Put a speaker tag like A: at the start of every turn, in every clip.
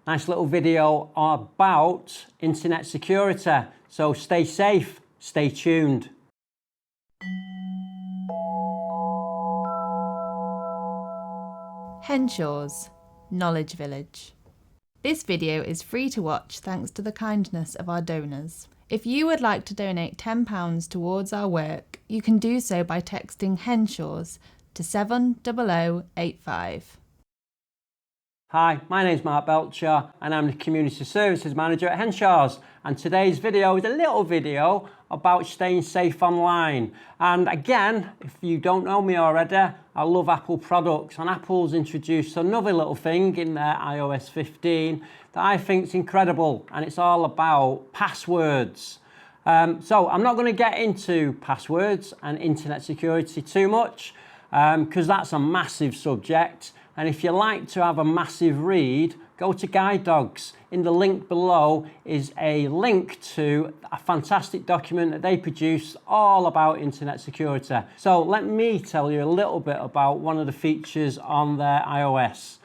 A: Nice little video about internet security. So stay safe, stay tuned.
B: Henshaws Knowledge Village. This video is free to watch thanks to the kindness of our donors. If you would like to donate £10 towards our work, you can do so by texting Henshaws to 70085.
A: Hi, my name's Mark Belcher and I'm the Community Services Manager at Henshaws, and today's video is a little video about staying safe online. And again, if you don't know me already, I love Apple products, and Apple's introduced another little thing in their iOS 15 that I think is incredible, and it's all about passwords. So I'm not going to get into passwords and internet security too much because that's a massive subject. And if you like to have a massive read, go to Guide Dogs. In the link below is a link to a fantastic document that they produce all about internet security. So let me tell you a little bit about one of the features on their iOS,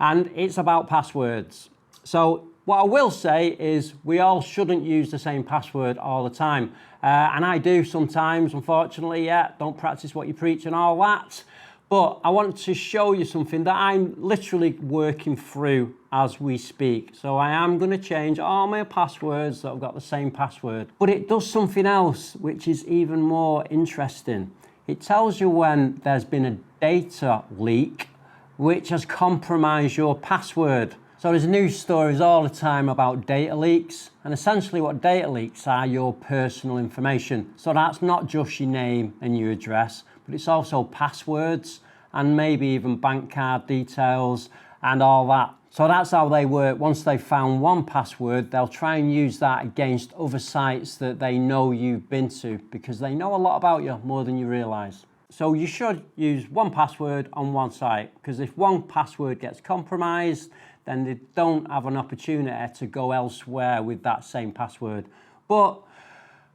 A: and it's about passwords. So what I will say is we all shouldn't use the same password all the time. And I do sometimes, unfortunately, yeah, don't practice what you preach and all that. But I want to show you something that I'm literally working through as we speak. So I am going to change all my passwords that have got the same password. But it does something else which is even more interesting. It tells you when there's been a data leak which has compromised your password. So there's news stories all the time about data leaks, and essentially what data leaks are your personal information. So that's not just your name and your address, but it's also passwords and maybe even bank card details and all that. So that's how they work. Once they've found one password, they'll try and use that against other sites that they know you've been to, because they know a lot about you, more than you realise. So you should use one password on one site, because if one password gets compromised, then they don't have an opportunity to go elsewhere with that same password. But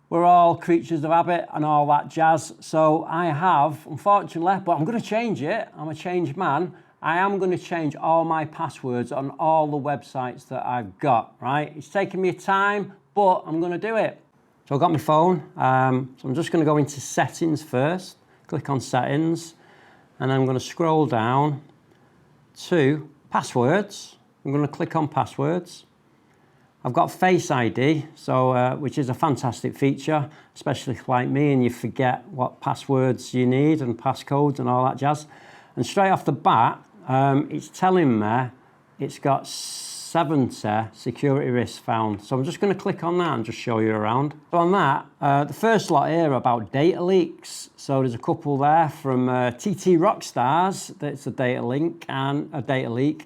A: we're all creatures of habit and all that jazz. So I have, unfortunately, but I'm going to change it. I'm a changed man. I am going to change all my passwords on all the websites that I've got, right? It's taken me time, but I'm going to do it. So I've got my phone. So I'm just going to go into settings first. Click on settings, and I'm going to scroll down to passwords. I'm going to click on passwords. I've got Face ID, so which is a fantastic feature, especially like me and you forget what passwords you need and passcodes and all that jazz. And straight off the bat, it's telling me it's got 70 security risks found. So I'm just going to click on that and just show you around. So on that, the first lot here are about data leaks. So there's a couple there from TT Rockstars, that's a data leak,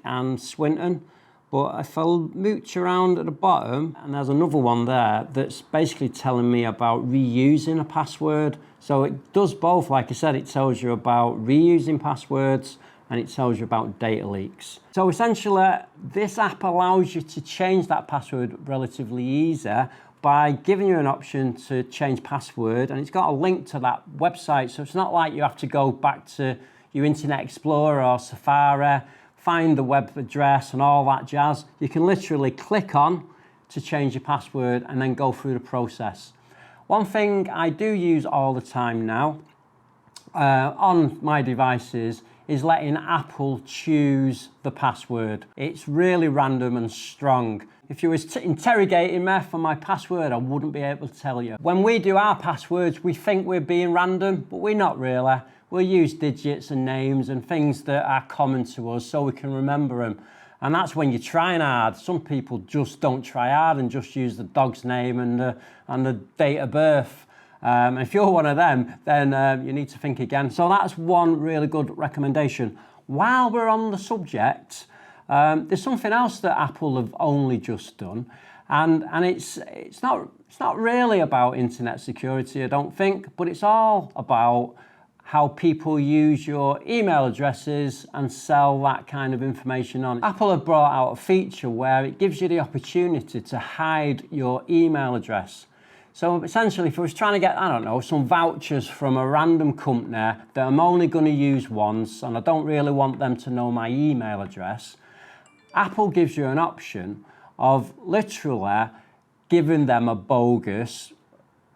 A: and Swinton. But if I mooch around at the bottom, and there's another one there that's basically telling me about reusing a password. So it does both. Like I said, it tells you about reusing passwords and it tells you about data leaks. So essentially, this app allows you to change that password relatively easy by giving you an option to change password, and it's got a link to that website. So it's not like you have to go back to your Internet Explorer or Safari, find the web address and all that jazz. You can literally click on to change your password and then go through the process. One thing I do use all the time now on my devices is letting Apple choose the password. It's really random and strong. If you was interrogating me for my password, I wouldn't be able to tell you. When we do our passwords, we think we're being random, but we're not really. We'll use digits and names and things that are common to us so we can remember them. And that's when you're trying hard. Some people just don't try hard and just use the dog's name and the date of birth. And if you're one of them, then you need to think again. So that's one really good recommendation. While we're on the subject, there's something else that Apple have only just done, and it's not really about internet security, I don't think, but it's all about how people use your email addresses and sell that kind of information on. Apple have brought out a feature where it gives you the opportunity to hide your email address. So essentially, if I was trying to get, I don't know, some vouchers from a random company that I'm only going to use once and I don't really want them to know my email address, Apple gives you an option of literally giving them a bogus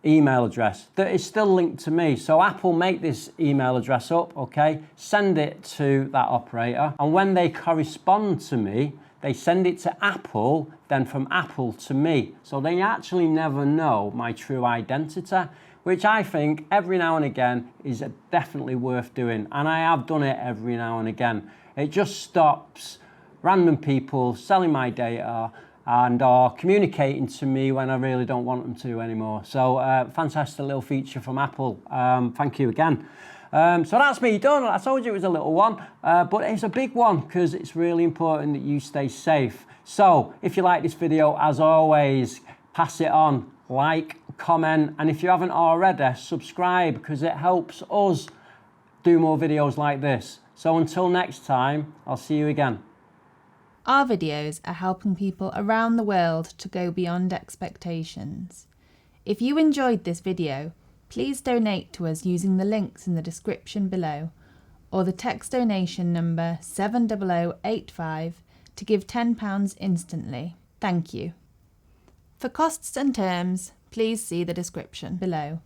A: email address that is still linked to me. So Apple make this email address up, okay, send it to that operator, and when they correspond to me, they send it to Apple, then from Apple to me. So they actually never know my true identity, which I think every now and again is definitely worth doing. And I have done it every now and again. It just stops random people selling my data and are communicating to me when I really don't want them to anymore. So fantastic little feature from Apple. Thank you again. So that's me done. I told you it was a little one, but it's a big one because it's really important that you stay safe. So if you like this video, as always, pass it on, like, comment, and if you haven't already, subscribe, because it helps us do more videos like this. So until next time, I'll see you again.
B: Our videos are helping people around the world to go beyond expectations. If you enjoyed this video, please donate to us using the links in the description below, or the text donation number 70085 to give £10 instantly. Thank you. For costs and terms, please see the description below.